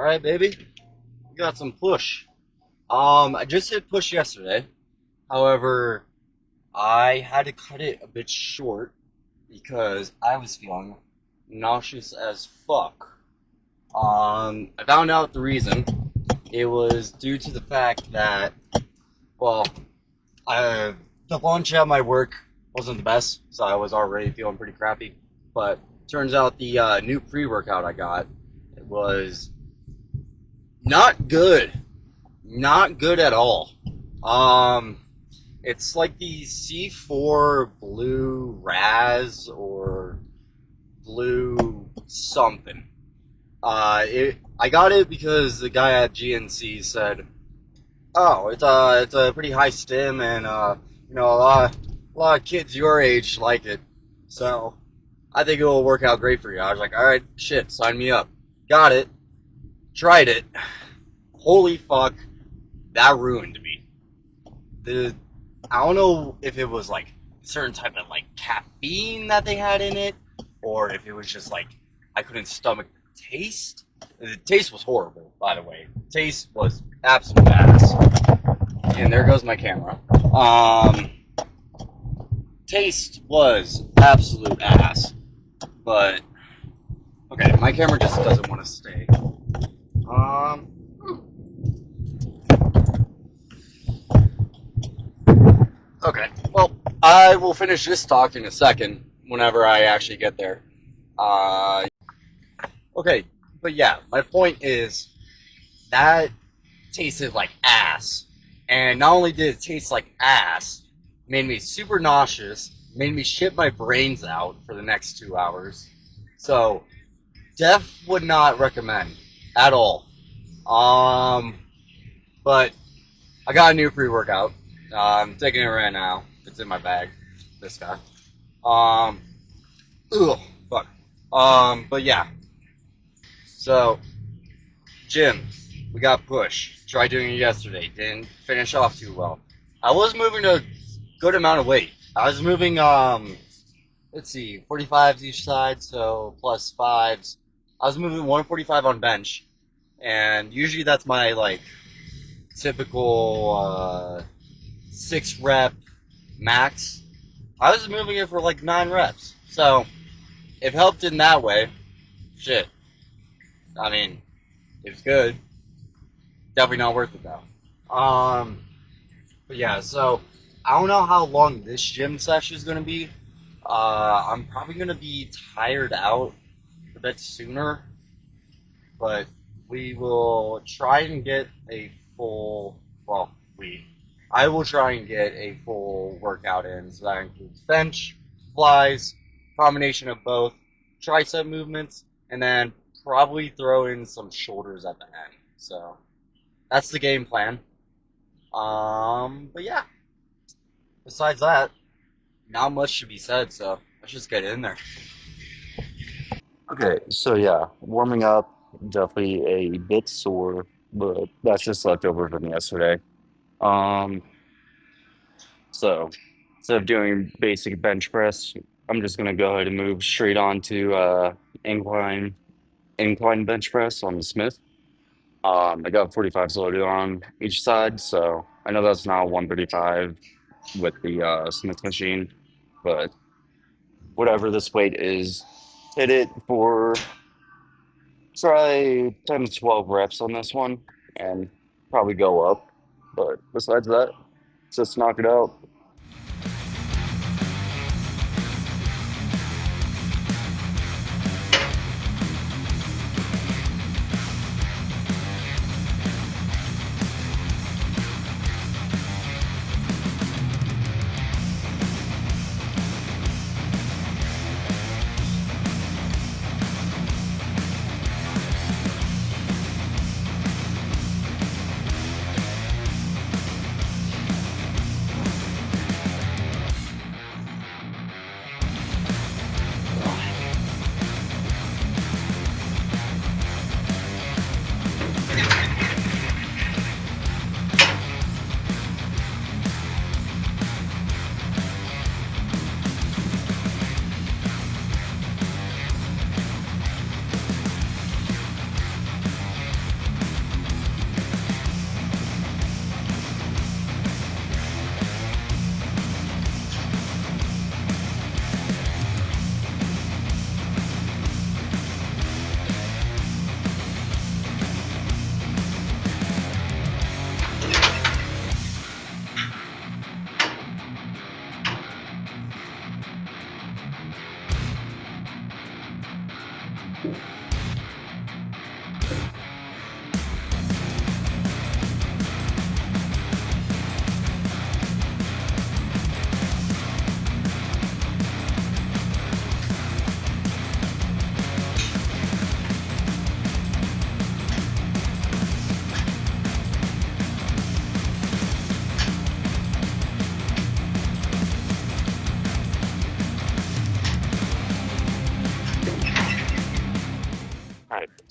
Alright, baby. We got some push. I just hit push yesterday. However, I had to cut it a bit short because I was feeling nauseous as fuck. I found out the reason. It was due to the fact that, well, the lunch at my work wasn't the best, so I was already feeling pretty crappy. But turns out the new pre-workout I got was not good. Not good at all. It's like the C4 Blue Raz or Blue something. I got it because the guy at GNC said, "Oh, it's a pretty high stim, and a lot of kids your age like it, so I think it will work out great for you." I was like, "All right, shit, sign me up." Got it, tried it. Holy fuck, that ruined me. I don't know if it was like a certain type of like caffeine that they had in it, or if it was just like I couldn't stomach the taste. The taste was horrible, by the way. The taste was absolute ass. And there goes my camera. Taste was absolute ass. But okay, my camera just doesn't want to stay. Okay, well, I will finish this talk in a second whenever I actually get there. Okay, but yeah, my point is that tasted like ass. And not only did it taste like ass, it made me super nauseous, made me shit my brains out for the next 2 hours. So, would not recommend at all. But I got a new pre-workout. I'm taking it right now. It's in my bag. This guy. Ugh, fuck. But yeah. So, gym. We got push. Tried doing it yesterday. Didn't finish off too well. I was moving a good amount of weight. I was moving, let's see, 45s each side, so plus 5s. I was moving 145 on bench. And usually that's my, like, typical, 6 rep max. I was moving it for like 9 reps. So, it helped in that way. Shit. I mean, it was good. Definitely not worth it though. But yeah, so I don't know how long this gym session is gonna be. I'm probably gonna be tired out a bit sooner, but we will try and get a full. Well, I will try and get a full workout in. So that includes bench, flies, combination of both, tricep movements, and then probably throw in some shoulders at the end. So that's the game plan. But yeah. Besides that, not much should be said. So let's just get in there. Okay, so yeah, warming up, definitely a bit sore, but that's just leftover from yesterday. Um, so instead of doing basic bench press, I'm just gonna go ahead and move straight on to incline incline bench press on the Smith. I got 45s loaded on each side, so I know that's not 135 with the Smith machine, but whatever this weight is, hit it for try 10 to 12 reps on this one and probably go up. But besides that, just knock it out.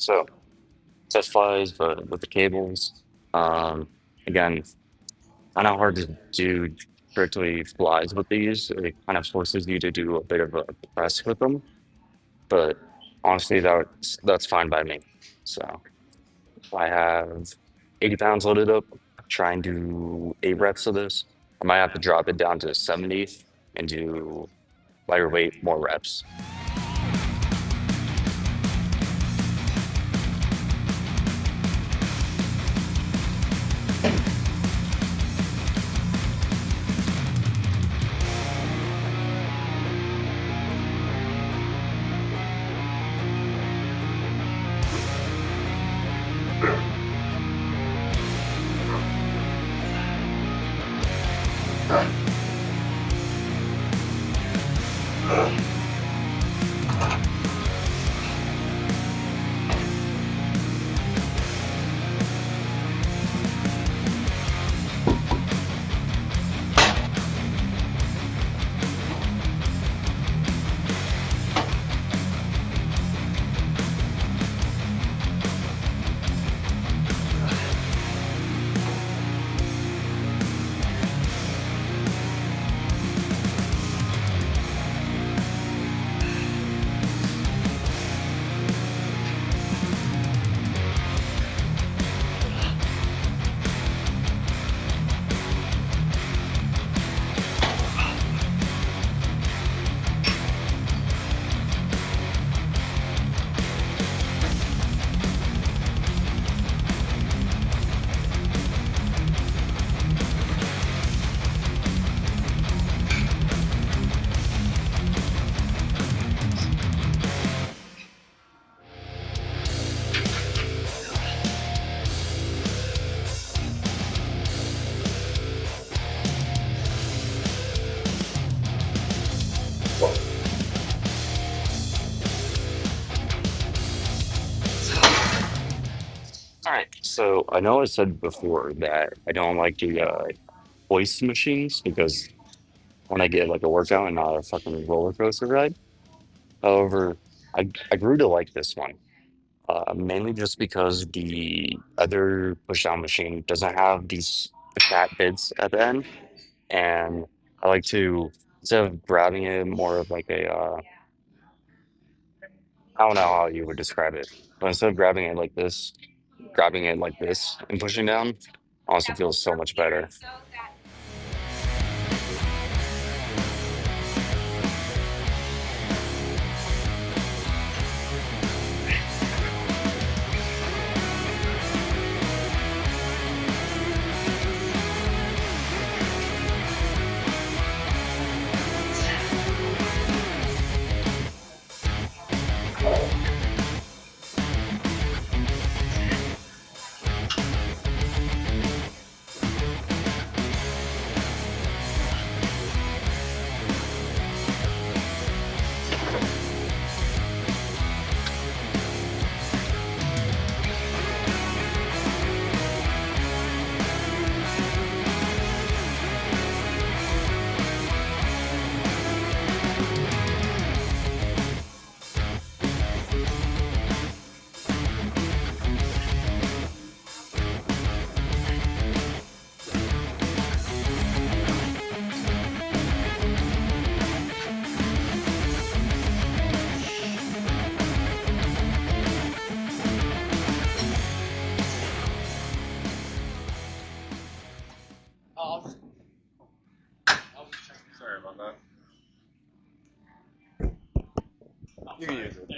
So test flies, but with the cables. Um, again, kind of hard to do strictly flies with these. It kind of forces you to do a bit of a press with them, but honestly, that's fine by me. So I have 80 pounds loaded up. Try and do 8 reps of this. I might have to drop it down to 70 and do lighter weight, more reps. All right. So I know I said before that I don't like the hoist machines because when I get like a workout and not a fucking roller coaster ride. However, I grew to like this one. Mainly just because the other push down machine doesn't have these fat bits at the end, and I like to instead of grabbing it more of like a I don't know how you would describe it, but instead of grabbing it like this and pushing down, honestly feels so much better. Sorry about that. You can use it.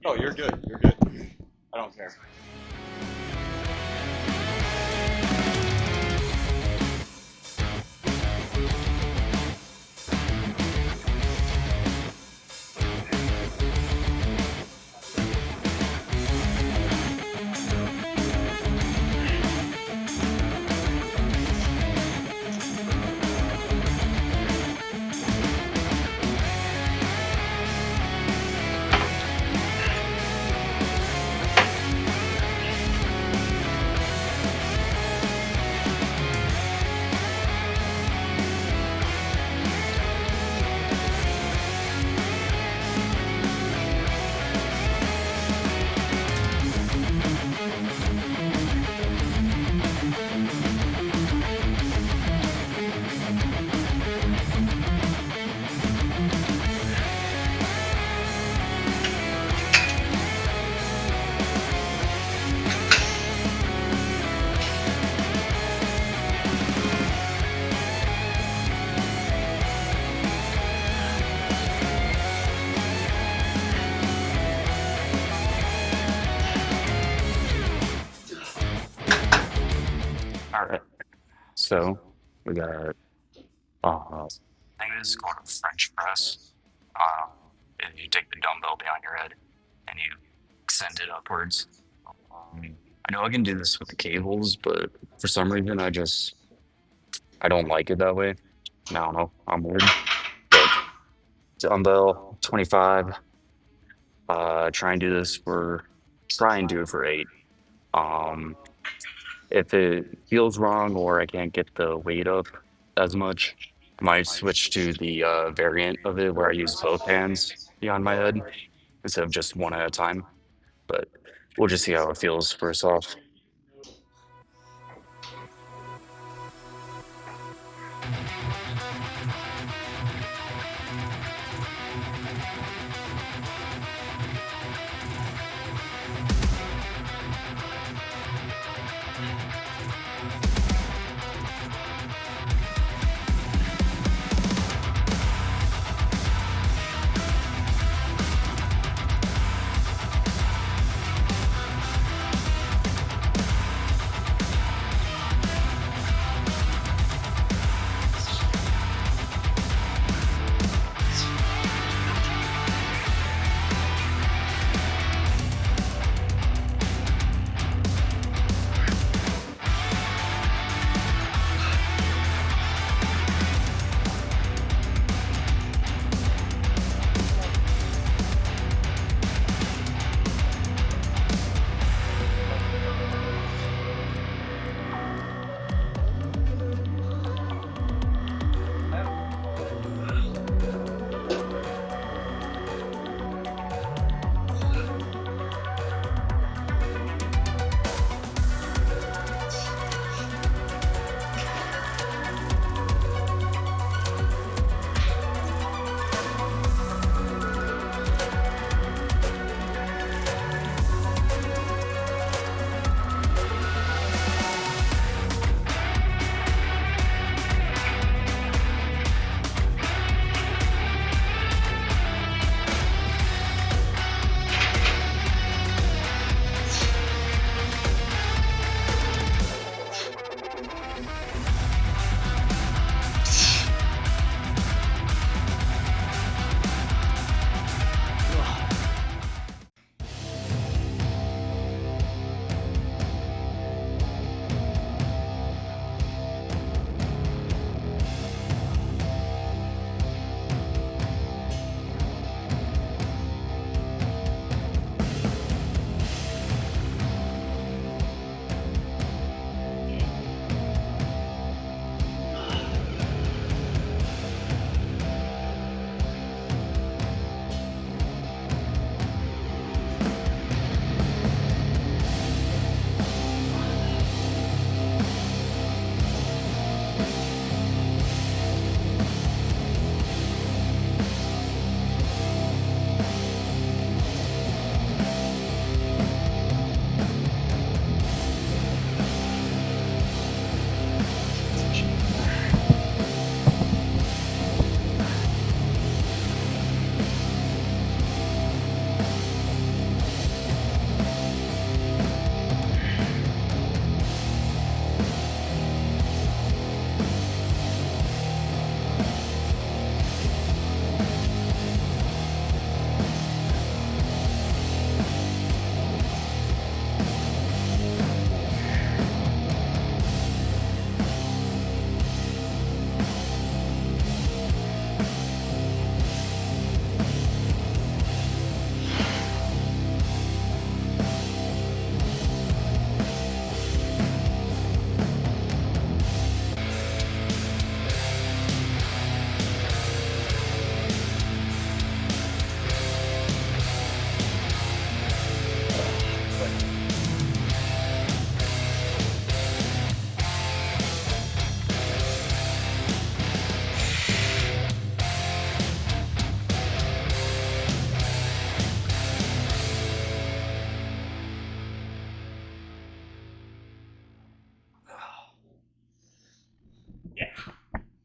Oh, you're good. You're good. I don't care. So we got I think this is called a French press. Uh, and you take the dumbbell behind your head and you extend it upwards. I know I can do this with the cables, but for some reason I don't like it that way. I don't know. I'm weird. But dumbbell 25. Try and do this for try and do it for 8. Um, if it feels wrong or I can't get the weight up as much, I might switch to the variant of it where I use both hands behind my head instead of just one at a time. But we'll just see how it feels first off.